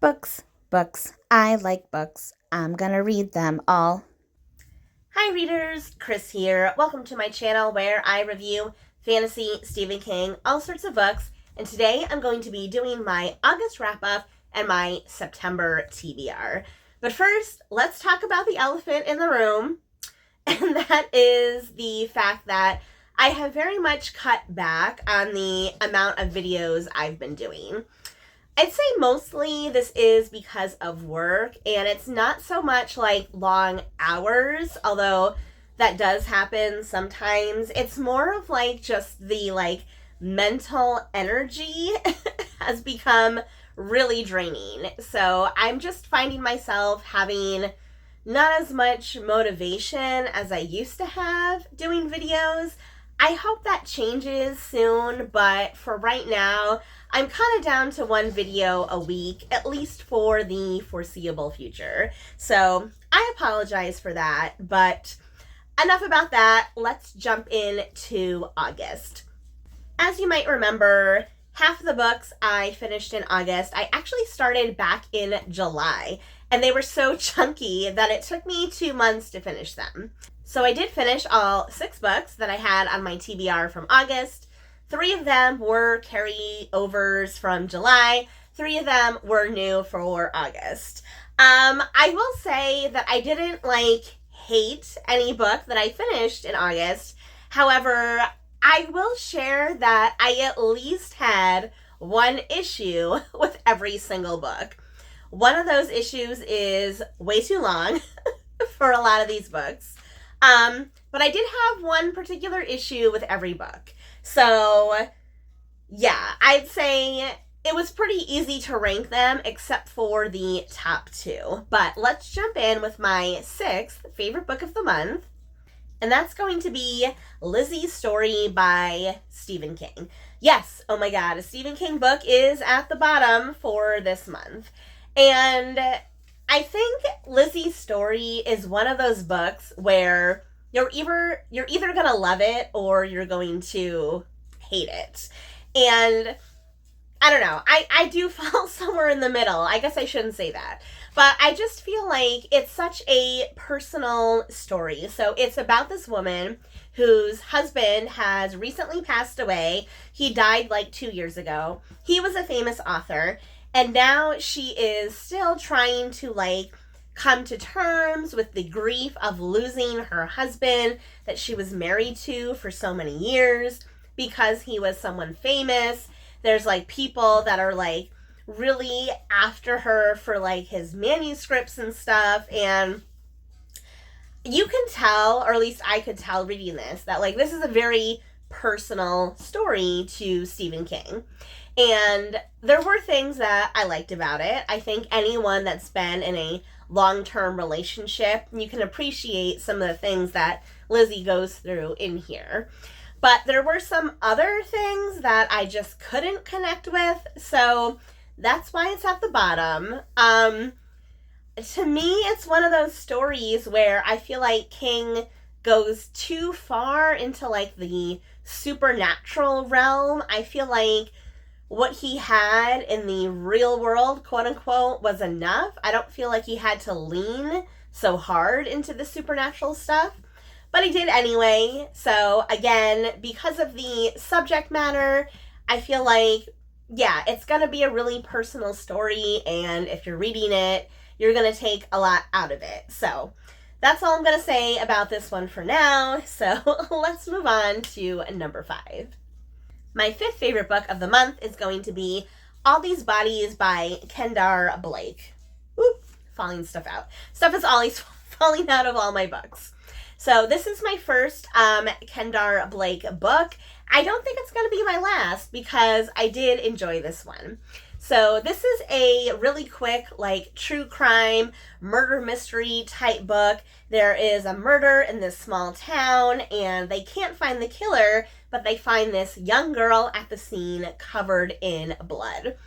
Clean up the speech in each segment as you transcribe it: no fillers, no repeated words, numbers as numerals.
Books, books. I like books. I'm gonna read them all. Hi readers, Chris here. Welcome to my channel where I review fantasy, Stephen King, all sorts of books. And today I'm going to be doing my August wrap-up and my September TBR. But first, let's talk about the elephant in the room. And that is the fact that I have very much cut back on the amount of videos I've been doing. I'd say mostly this is because of work, and it's not so much like long hours, although that does happen sometimes. It's more of like just the mental energy has become really draining. So I'm just finding myself having not as much motivation as I used to have doing videos. I hope that changes soon, but for right now, I'm kind of down to one video a week, at least for the foreseeable future. So I apologize for that, but enough about that. Let's jump into August. As you might remember, half of the books I finished in August, I actually started back in July, and they were so chunky that it took me 2 months to finish them. So I did finish all 6 books that I had on my TBR from August. 3 of them were carryovers from July. 3 of them were new for August. I will say that I didn't hate any book that I finished in August. However, I will share that I at least had one issue with every single book. One of those issues is way too long for a lot of these books. But I did have one particular issue with every book. So, yeah, I'd say it was pretty easy to rank them except for the top 2. But let's jump in with my 6th favorite book of the month. And that's going to be Lisey's Story by Stephen King. Yes, oh my god, a Stephen King book is at the bottom for this month. And I think Lisey's Story is one of those books where you're either gonna love it or you're going to hate it. And I don't know, I do fall somewhere in the middle. I guess I shouldn't say that. But I just feel like it's such a personal story. So it's about this woman whose husband has recently passed away. He died 2 years ago. He was a famous author. And now she is still trying to come to terms with the grief of losing her husband that she was married to for so many years because he was someone famous. There's people that are really after her for his manuscripts and stuff, and you can tell, or at least I could tell reading this, that this is a very personal story to Stephen King. And there were things that I liked about it. I think anyone that's been in a long-term relationship, you can appreciate some of the things that Lisey goes through in here. But there were some other things that I just couldn't connect with, so that's why it's at the bottom. To me, it's one of those stories where I feel like King goes too far into the supernatural realm. I feel like what he had in the real world, quote unquote, was enough. I don't feel like he had to lean so hard into the supernatural stuff, but he did anyway. So again, because of the subject matter, I feel like, yeah, it's going to be a really personal story, and if you're reading it, you're going to take a lot out of it. So that's all I'm going to say about this one for now. So let's move on to number 5. My 5th favorite book of the month is going to be All These Bodies by Kendare Blake. Oop, falling stuff out. Stuff is always falling out of all my books. So this is my first Kendare Blake book. I don't think it's going to be my last because I did enjoy this one. So this is a really quick, true crime, murder mystery type book. There is a murder in this small town, and they can't find the killer, but they find this young girl at the scene covered in blood.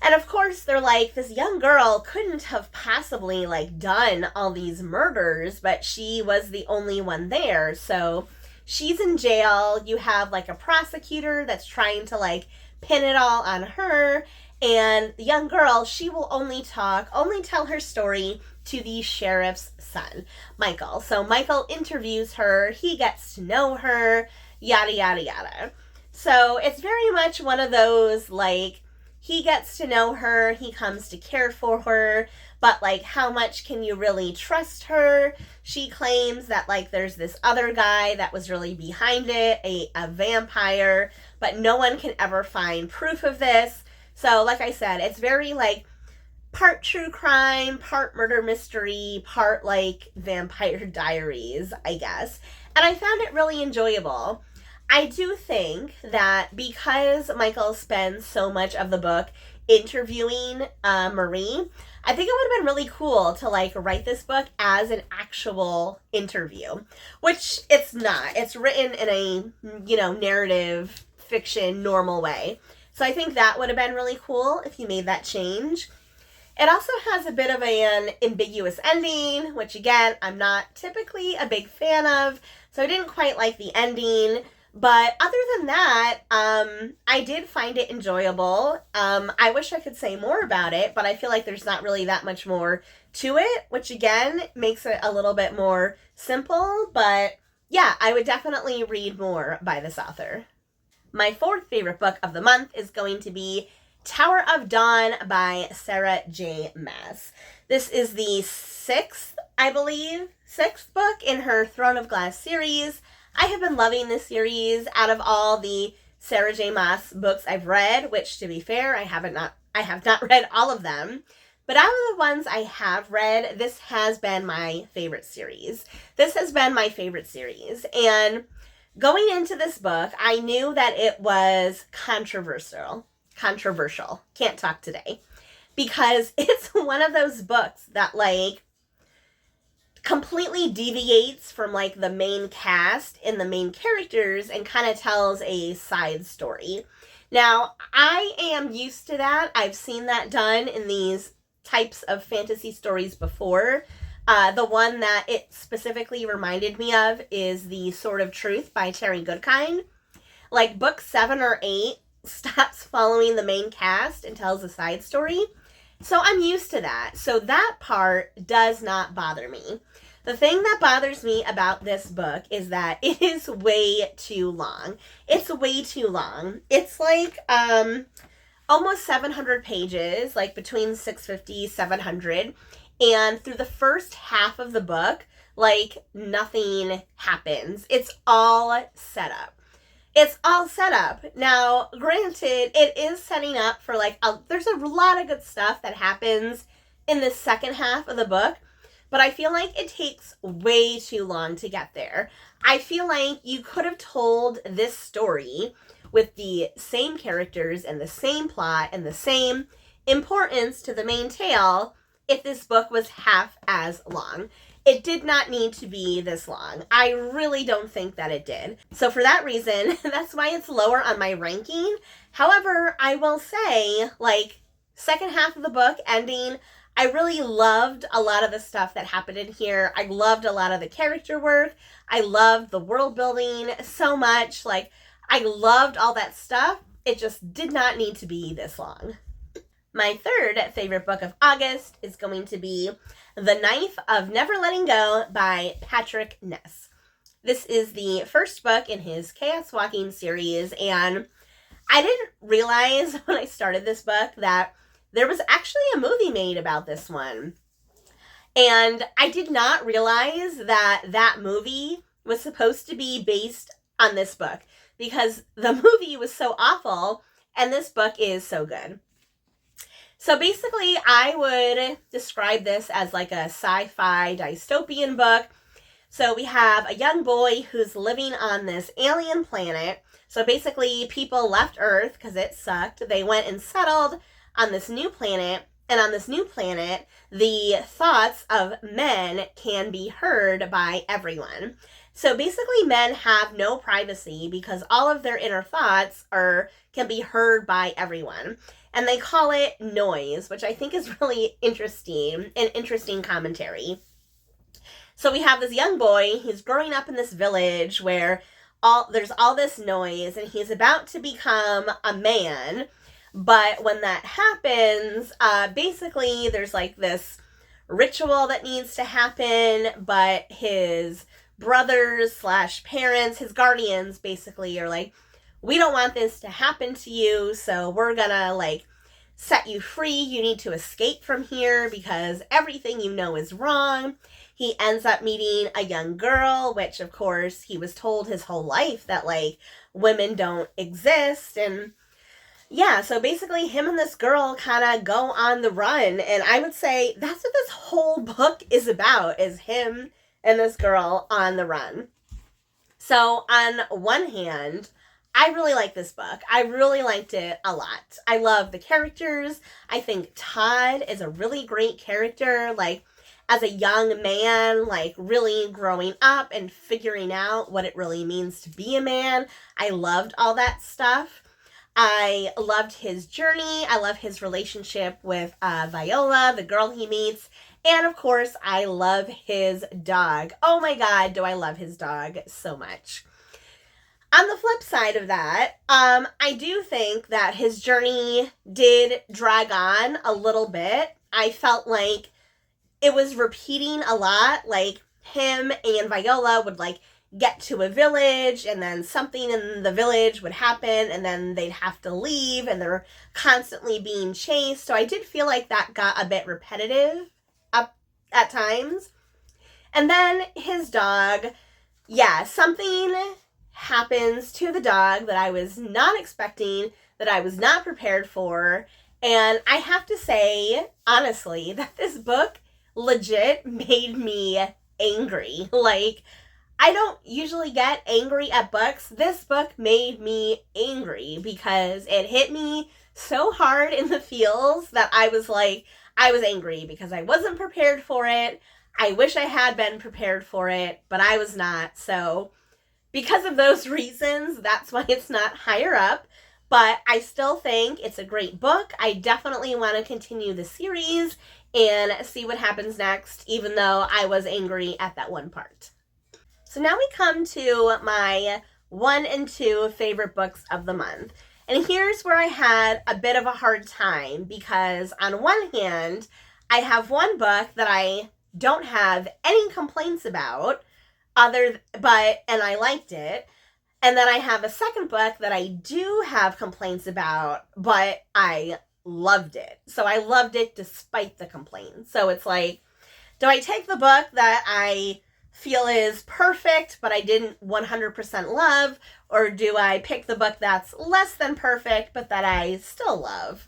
And of course, they're this young girl couldn't have possibly, done all these murders, but she was the only one there. So she's in jail. You have, a prosecutor that's trying to, pin it all on her. And the young girl, she will only tell her story to the sheriff's son, Michael. So Michael interviews her, he gets to know her, yada, yada, yada. So it's very much one of those, like, he gets to know her, he comes to care for her, but, like, how much can you really trust her? She claims that, like, there's this other guy that was really behind it, a vampire, but no one can ever find proof of this. So, like I said, it's very, like, part true crime, part murder mystery, part, like, vampire diaries, I guess. And I found it really enjoyable. I do think that because Michael spends so much of the book interviewing Marie, I think it would have been really cool to, like, write this book as an actual interview, which it's not. It's written in a, narrative fiction normal way. So I think that would have been really cool if you made that change. It also has a bit of an ambiguous ending, which, again, I'm not typically a big fan of, so I didn't quite like the ending. But other than that, I did find it enjoyable. I wish I could say more about it, but I feel like there's not really that much more to it, which, again, makes it a little bit more simple. But yeah, I would definitely read more by this author. My fourth favorite book of the month is going to be Tower of Dawn by Sarah J. Maas. This is the sixth book in her Throne of Glass series. I have been loving this series. Out of all the Sarah J. Maas books I've read, which, to be fair, I have not read all of them, but out of the ones I have read, this has been my favorite series. And going into this book, I knew that it was controversial. Can't talk today. Because it's one of those books that, like, completely deviates from, like, the main cast and the main characters and kind of tells a side story. Now, I am used to that. I've seen that done in these types of fantasy stories before. The one that it specifically reminded me of is The Sword of Truth by Terry Goodkind. Like, book 7 or 8 stops following the main cast and tells a side story. So I'm used to that. So that part does not bother me. The thing that bothers me about this book is that it is way too long. It's way too long. It's like almost 700 pages, like between 650, 700. And through the first half of the book, like, nothing happens. It's all set up. Now, granted, it is setting up for, like, there's a lot of good stuff that happens in the second half of the book, but I feel like it takes way too long to get there. I feel like you could have told this story with the same characters and the same plot and the same importance to the main tale if this book was half as long. It did not need to be this long. I really don't think that it did. So for that reason, that's why it's lower on my ranking. However, I will say, like, second half of the book ending, I really loved a lot of the stuff that happened in here. I loved a lot of the character work. I loved the world building so much. Like, I loved all that stuff. It just did not need to be this long. My third favorite book of August is going to be The Knife of Never Letting Go by Patrick Ness. This is the first book in his Chaos Walking series, and I didn't realize when I started this book that there was actually a movie made about this one. And I did not realize that that movie was supposed to be based on this book, because the movie was so awful and this book is so good. So basically, I would describe this as like a sci-fi dystopian book. So we have a young boy who's living on this alien planet. So basically, people left Earth because it sucked. They went and settled on this new planet. And on this new planet, the thoughts of men can be heard by everyone. So basically, men have no privacy because all of their inner thoughts can be heard by everyone. And they call it noise, which I think is really interesting, an interesting commentary. So we have this young boy, he's growing up in this village where there's all this noise, and he's about to become a man, But when that happens, basically there's like this ritual that needs to happen, but his brothers slash parents, his guardians basically are like, we don't want this to happen to you, so we're gonna like set you free. You need to escape from here because everything you know is wrong. He ends up meeting a young girl, which of course he was told his whole life that like women don't exist. And yeah, so basically him and this girl kind of go on the run. And I would say that's what this whole book is about, is him and this girl on the run. So on one hand, I really like this book. I really liked it a lot. I love the characters. I think Todd is a really great character. Like, as a young man, like really growing up and figuring out what it really means to be a man. I loved all that stuff. I loved his journey. I love his relationship with Viola, the girl he meets. And of course, I love his dog. Oh my God, do I love his dog so much. On the flip side of that, I do think that his journey did drag on a little bit. I felt like it was repeating a lot. Like him and Viola would like get to a village and then something in the village would happen and then they'd have to leave and they're constantly being chased. So I did feel like that got a bit repetitive up at times. And then his dog, yeah, something happens to the dog that I was not expecting, that I was not prepared for. And I have to say, honestly, that this book legit made me angry. Like, I don't usually get angry at books. This book made me angry because it hit me so hard in the feels that I was like, I was angry because I wasn't prepared for it. I wish I had been prepared for it, but I was not. So because of those reasons, that's why it's not higher up. But I still think it's a great book. I definitely want to continue the series and see what happens next, even though I was angry at that one part. So now we come to my 1 and 2 favorite books of the month. And here's where I had a bit of a hard time because on one hand, I have one book that I don't have any complaints about, and I liked it. And then I have a second book that I do have complaints about, but I loved it. So I loved it despite the complaints. So it's like, do I take the book that I feel is perfect, but I didn't 100% love, or do I pick the book that's less than perfect, but that I still love?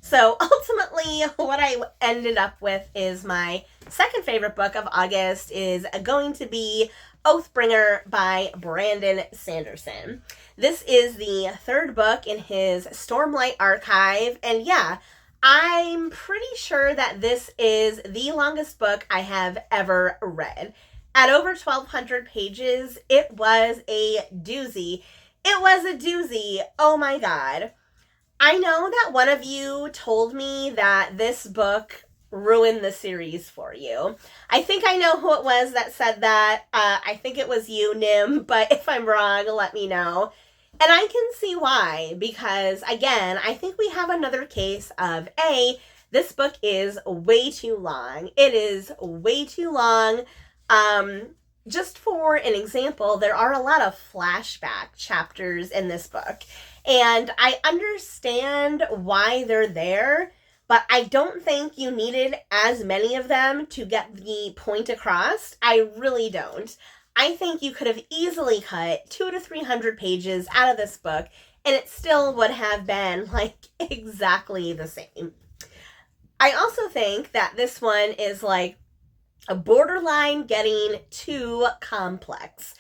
So ultimately, what I ended up with is my second favorite book of August is going to be Oathbringer by Brandon Sanderson. This is the third book in his Stormlight archive, and yeah, I'm pretty sure that this is the longest book I have ever read. At over 1,200 pages, it was a doozy. It was a doozy. Oh my God. I know that one of you told me that this book ruined the series for you. I think I know who it was that said that. I think it was you, Nim, but if I'm wrong, let me know. And I can see why, because again, I think we have another case of this book is way too long. It is way too long. Just for an example, there are a lot of flashback chapters in this book. And I understand why they're there, but I don't think you needed as many of them to get the point across. I really don't. I think you could have easily cut 200 to 300 pages out of this book, and it still would have been like exactly the same. I also think that this one is like a borderline getting too complex.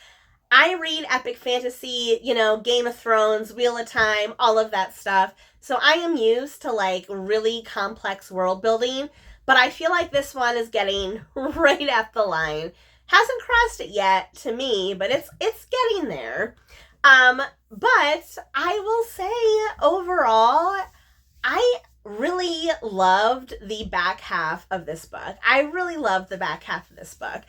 I read epic fantasy, Game of Thrones, Wheel of Time, all of that stuff. So I am used to like really complex world building, but I feel like this one is getting right at the line. Hasn't crossed it yet to me, but it's getting there. But I will say overall, I really loved the back half of this book. I really loved the back half of this book.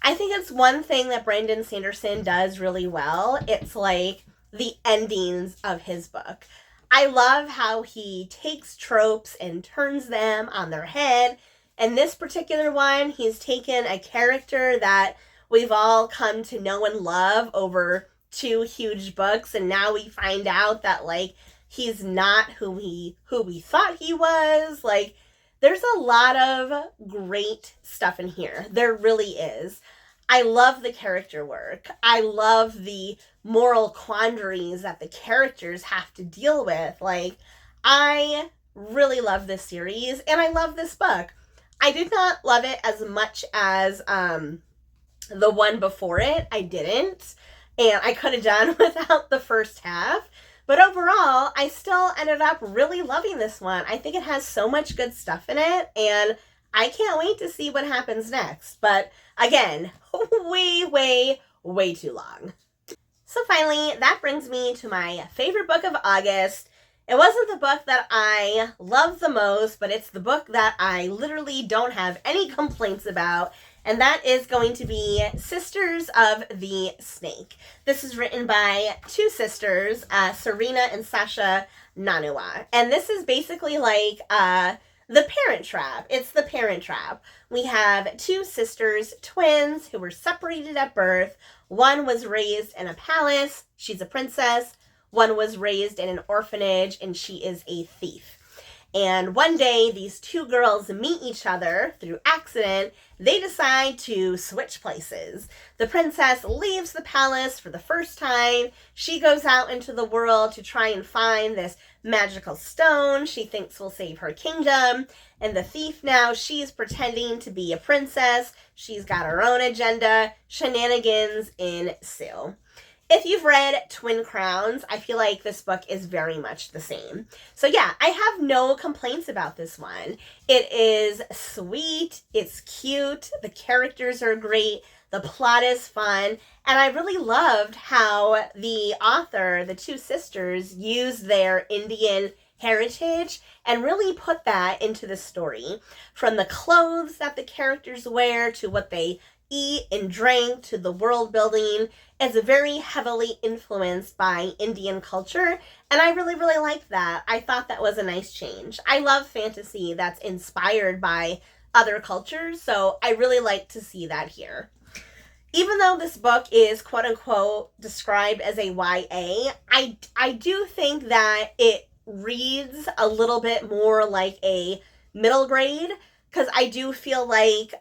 I think it's one thing that Brandon Sanderson does really well. It's like the endings of his book. I love how he takes tropes and turns them on their head. And this particular one, he's taken a character that we've all come to know and love over 2 huge books, and now we find out that, like, he's not who we thought he was. Like, there's a lot of great stuff in here. There really is. I love the character work. I love the moral quandaries that the characters have to deal with. Like, I really love this series, and I love this book. I did not love it as much as the one before it. I didn't, and I could have done without the first half. But overall, I still ended up really loving this one. I think it has so much good stuff in it, and I can't wait to see what happens next. But again, way too long. So finally, that brings me to my favorite book of August. It wasn't the book that I love the most, but it's the book that I literally don't have any complaints about, and that is going to be Sisters of the Snake. This is written by 2 sisters, Sarena and Sasha Nanua, and this is basically like the Parent Trap. It's the Parent Trap. We have 2 sisters, twins, who were separated at birth. One was raised in a palace. She's a princess. One was raised in an orphanage, and she is a thief. And one day, these 2 girls meet each other through accident. They decide to switch places. The princess leaves the palace for the first time. She goes out into the world to try and find this magical stone she thinks will save her kingdom. And the thief now, she's pretending to be a princess. She's got her own agenda. Shenanigans ensue. If you've read Twin Crowns, I feel like this book is very much the same. So yeah, I have no complaints about this one. It is sweet, it's cute, the characters are great, the plot is fun, and I really loved how the author, the 2 sisters, used their Indian heritage and really put that into the story. From the clothes that the characters wear to what they eat and drink to the world building, is very heavily influenced by Indian culture, and I really liked that. I thought that was a nice change. I love fantasy that's inspired by other cultures, so I really like to see that here. Even though this book is quote-unquote described as a YA, I do think that it reads a little bit more like a middle grade, because I do feel like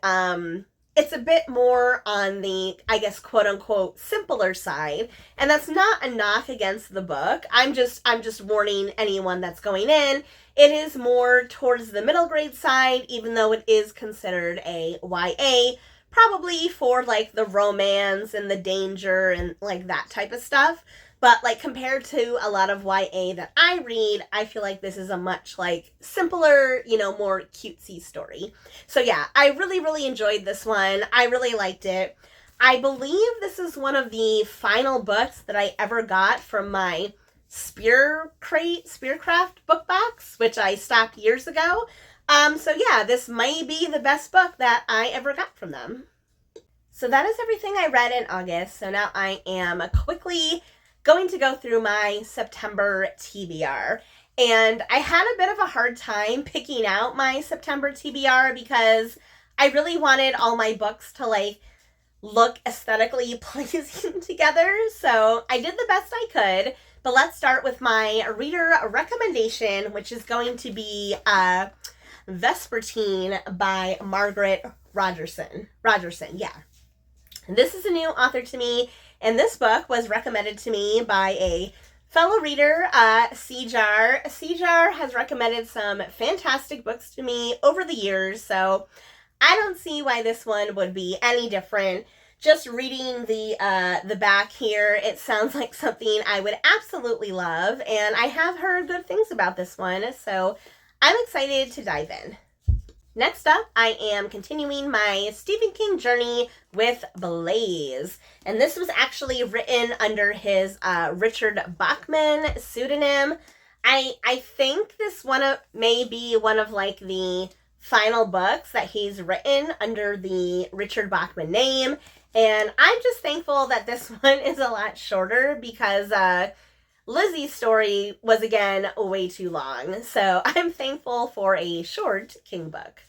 it's a bit more on the, I guess, quote-unquote simpler side, and that's not a knock against the book. I'm just warning anyone that's going in. It is more towards the middle grade side, even though it is considered a YA, probably for like the romance and the danger and like that type of stuff. But like compared to a lot of YA that I read, I feel like this is a much like simpler, more cutesy story. So yeah, I really enjoyed this one. I really liked it. I believe this is one of the final books that I ever got from my Spearcraft book box, which I stopped years ago. So yeah, this might be the best book that I ever got from them. So that is everything I read in August. So now I am quickly going to go through my September TBR. And I had a bit of a hard time picking out my September TBR because I really wanted all my books to like look aesthetically pleasing together. So I did the best I could. But let's start with my reader recommendation, which is going to be Vespertine by Margaret Rogerson. Yeah. And this is a new author to me. And this book was recommended to me by a fellow reader, Sejar. Sejar has recommended some fantastic books to me over the years, so I don't see why this one would be any different. Just reading the back here, it sounds like something I would absolutely love, and I have heard good things about this one, so I'm excited to dive in. Next up, I am continuing my Stephen King journey with Blaze. And this was actually written under his Richard Bachman pseudonym. I think this may be one of like the final books that he's written under the Richard Bachman name. And I'm just thankful that this one is a lot shorter because Lisey's story was again way too long, so I'm thankful for a short King book.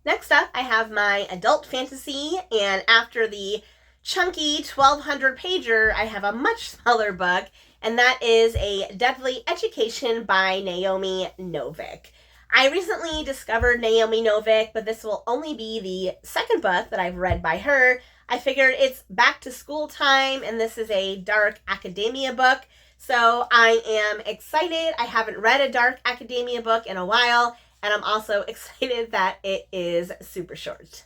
Next up, I have my adult fantasy, and after the chunky 1200 pager, I have a much smaller book, and that is A Deadly Education by Naomi Novik. I recently discovered Naomi Novik, but this will only be the second book that I've read by her. I figured it's back to school time, and this is a dark academia book, so I am excited. I haven't read a dark academia book in a while, and I'm also excited that it is super short.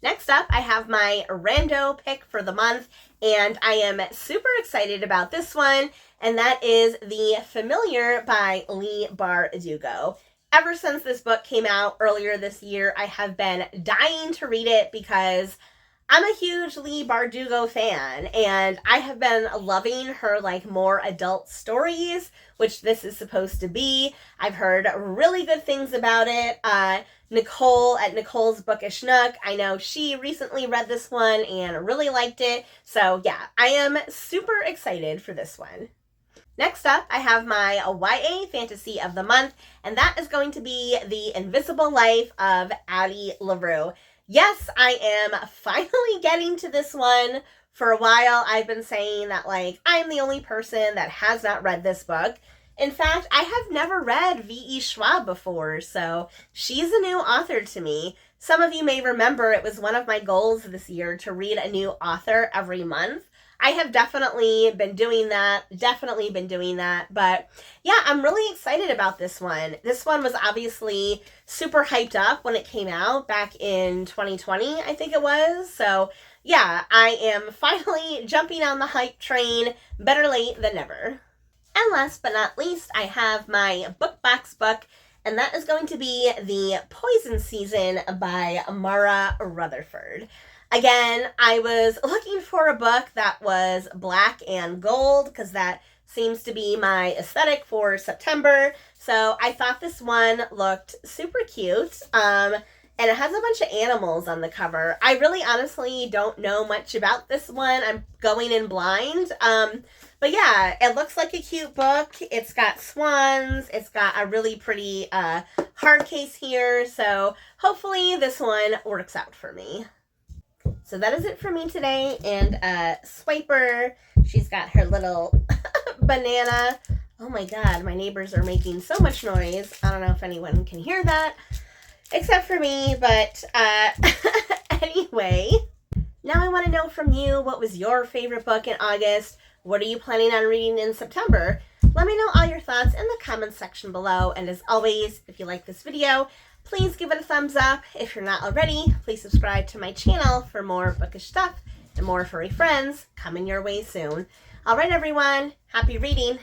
Next up, I have my rando pick for the month, and I am super excited about this one, and that is The Familiar by Leigh Bardugo. Ever since this book came out earlier this year, I have been dying to read it because I'm a huge Leigh Bardugo fan, and I have been loving her more adult stories, which this is supposed to be. I've heard really good things about it. Nicole at Nicole's Bookish Nook, I know she recently read this one and really liked it. So yeah, I am super excited for this one. Next up, I have my YA fantasy of the month, and that is going to be The Invisible Life of Addie LaRue. Yes, I am finally getting to this one. For a while, I've been saying that, I'm the only person that has not read this book. In fact, I have never read V.E. Schwab before, so she's a new author to me. Some of you may remember it was one of my goals this year to read a new author every month. I have definitely been doing that, but yeah, I'm really excited about this one. This one was obviously super hyped up when it came out back in 2020, I think it was. So yeah, I am finally jumping on the hype train, better late than never. And last but not least, I have my book box book, and that is going to be The Poison Season by Mara Rutherford. Again, I was looking for a book that was black and gold because that seems to be my aesthetic for September. So I thought this one looked super cute. And it has a bunch of animals on the cover. I really honestly don't know much about this one. I'm going in blind. But yeah, it looks like a cute book. It's got swans. It's got a really pretty hard case here. So hopefully this one works out for me. So that is it for me today, and Swiper, she's got her little banana. Oh my god, my neighbors are making so much noise. I don't know if anyone can hear that, except for me, but anyway. Now I want to know from you, what was your favorite book in August? What are you planning on reading in September? Let me know all your thoughts in the comments section below, and as always, if you like this video, please give it a thumbs up. If you're not already, please subscribe to my channel for more bookish stuff and more furry friends coming your way soon. All right, everyone. Happy reading.